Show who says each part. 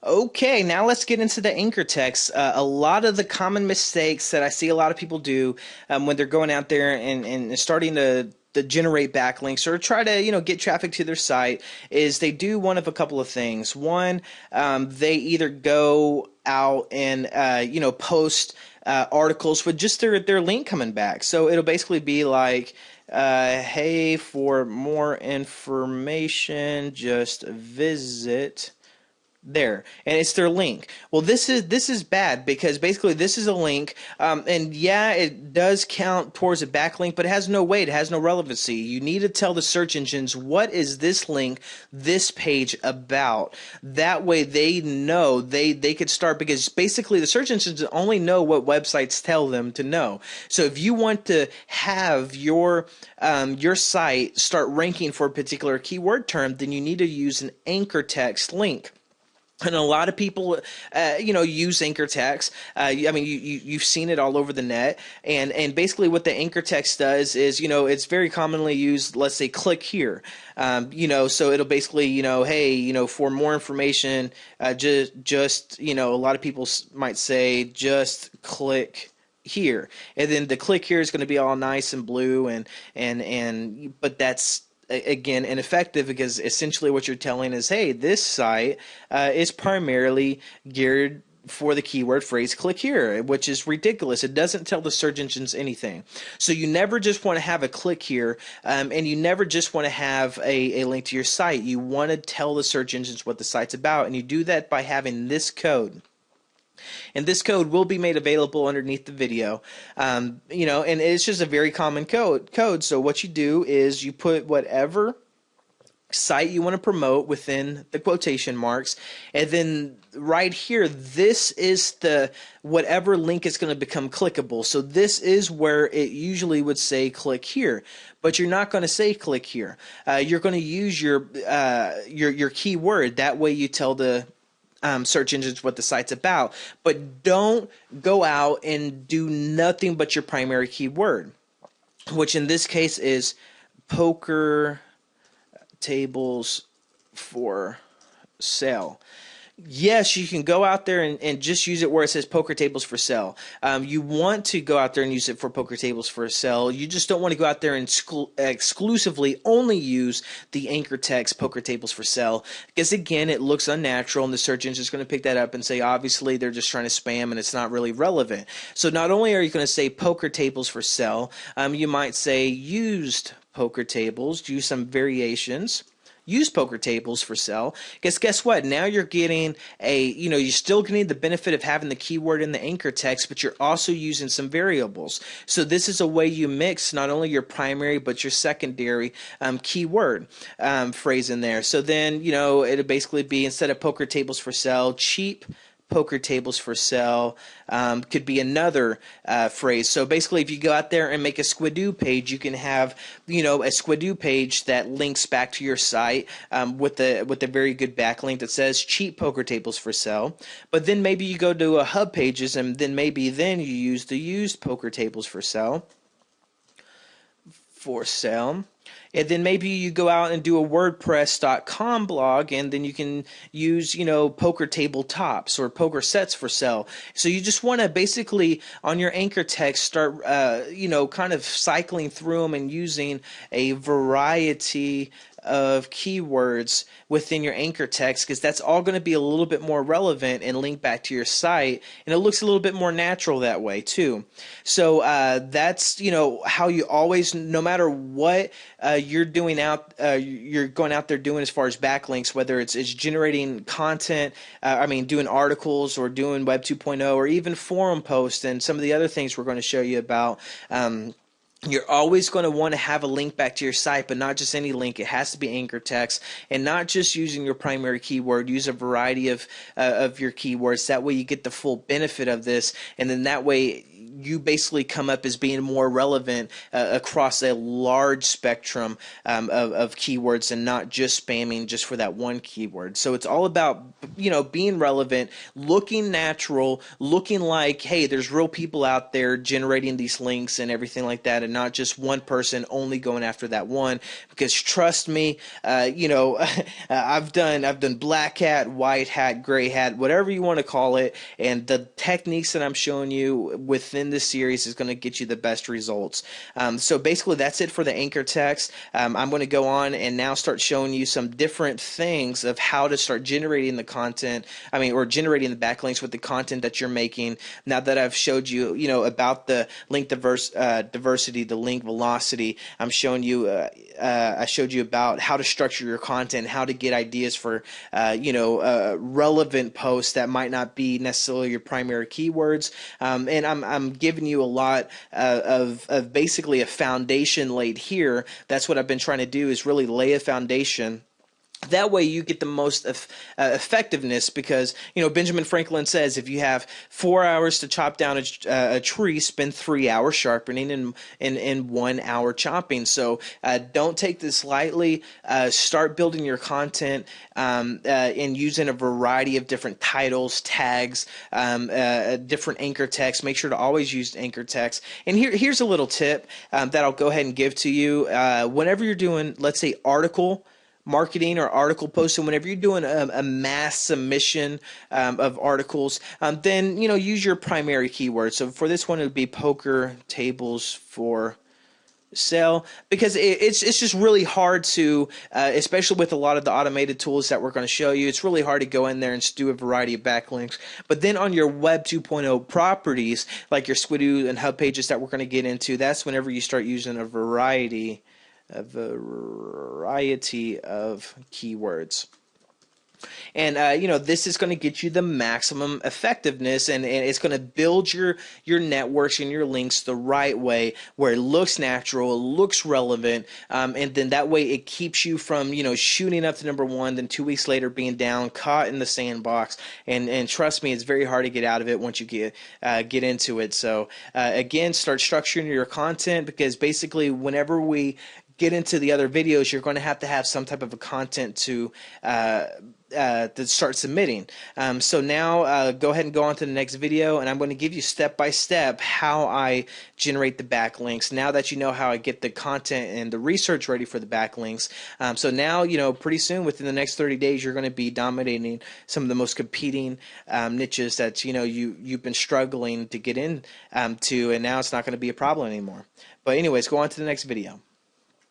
Speaker 1: Okay, now let's get into the anchor text. A lot of the common mistakes that I see a lot of people do when they're going out there and starting to generate backlinks or try to get traffic to their site is they do one of a couple of things. One, they either go out and post articles with just their link coming back. So it'll basically be like, hey, for more information, just visit there, and it's their link. Well, this is bad because basically this is a link, and yeah, it does count towards a backlink, but it has no weight, it has no relevancy. You need to tell the search engines what is this link, this page about. That way they know they could start, because basically the search engines only know what websites tell them to know. So if you want to have your site start ranking for a particular keyword term, then you need to use an anchor text link. And a lot of people, use anchor text. I mean, you've seen it all over the net. And basically what the anchor text does is, it's very commonly used, let's say, click here. So it'll basically, hey, for more information, just a lot of people might say, just click here. And then the click here is going to be all nice and blue but that's again ineffective, because essentially what you're telling is, hey, this site is primarily geared for the keyword phrase click here, which is ridiculous. It doesn't tell the search engines anything. So you never just want to have a click here, and you never just want to have a link to your site. You want to tell the search engines what the site's about, and you do that by having this code. And this code will be made available underneath the video, and it's just a very common code. So what you do is you put whatever site you want to promote within the quotation marks, and then right here, this is the whatever link is going to become clickable. So this is where it usually would say click here, but you're not going to say click here. You're going to use your keyword. That way you tell the search engines what the site's about, but don't go out and do nothing but your primary keyword, which in this case is poker tables for sale. Yes, you can go out there and just use it where it says poker tables for sale. You want to go out there and use it for poker tables for sale. You just don't want to go out there and exclusively only use the anchor text poker tables for sale, because again, it looks unnatural, and the search engine is going to pick that up and say, obviously they're just trying to spam and it's not really relevant. So not only are you going to say poker tables for sale, you might say used poker tables, use some variations. Use poker tables for sale, because guess what? Now you're getting you're still getting the benefit of having the keyword in the anchor text, but you're also using some variables. So this is a way you mix not only your primary but your secondary keyword phrase in there. So then, it'll basically be, instead of poker tables for sale, cheap poker tables for sale could be another phrase. So basically, if you go out there and make a Squidoo page, you can have a Squidoo page that links back to your site with a very good backlink that says cheap poker tables for sale. But then maybe you go to a hub pages, and then you use the used poker tables for sale. And then maybe you go out and do a WordPress.com blog, and then you can use, poker tabletops or poker sets for sale. So you just want to basically, on your anchor text, start, kind of cycling through them and using a variety of keywords within your anchor text, because that's all going to be a little bit more relevant and link back to your site, and it looks a little bit more natural that way too. So that's how you always, no matter what you're doing you're going out there doing as far as backlinks, whether it's generating content, doing articles or doing Web 2.0 or even forum posts and some of the other things we're going to show you about. You're always going to want to have a link back to your site, but not just any link. It has to be anchor text, and not just using your primary keyword. Use a variety of your keywords. That way you get the full benefit of this, and then that way you basically come up as being more relevant across a large spectrum of keywords and not just spamming just for that one keyword. So it's all about, being relevant, looking natural, looking like, hey, there's real people out there generating these links and everything like that, and not just one person only going after that one. Because trust me, I've done black hat, white hat, gray hat, whatever you want to call it, and the techniques that I'm showing you within this series is going to get you the best results. So basically that's it for the anchor text. I'm going to go on and now start showing you some different things of how to start generating the content, or generating the backlinks with the content that you're making. Now that I've showed you, about the link diversity, the link velocity, I'm showing you, I showed you about how to structure your content, how to get ideas for, relevant posts that might not be necessarily your primary keywords. And I'm giving you a lot of basically a foundation laid here. That's what I've been trying to do, is really lay a foundation. That way you get the most effectiveness, because Benjamin Franklin says if you have 4 hours to chop down a tree, spend 3 hours sharpening and 1 hour chopping. So don't take this lightly. Start building your content and using a variety of different titles, tags, different anchor text. Make sure to always use anchor text. And here's a little tip that I'll go ahead and give to you. Whenever you're doing, let's say, article marketing or article posting, whenever you're doing a mass submission of articles, then use your primary keyword. So for this one, it would be poker tables for sale, because it's just really hard to, especially with a lot of the automated tools that we're going to show you, it's really hard to go in there and do a variety of backlinks. But then on your Web 2.0 properties, like your Squidoo and Hub pages that we're going to get into, that's whenever you start using a variety of keywords. And this is going to get you the maximum effectiveness, and it's going to build your networks and your links the right way, where it looks natural, it looks relevant, and then that way it keeps you from shooting up to number one, then 2 weeks later being down, caught in the sandbox. And trust me, it's very hard to get out of it once you get into it. So again, start structuring your content, because basically whenever we get into the other videos, you're going to have some type of a content to start submitting. So now go ahead and go on to the next video, and I'm going to give you step by step how I generate the backlinks, now that you know how I get the content and the research ready for the backlinks. So now, pretty soon, within the next 30 days, you're going to be dominating some of the most competing niches that you've been struggling to get in to, and now it's not going to be a problem anymore. But anyways, go on to the next video.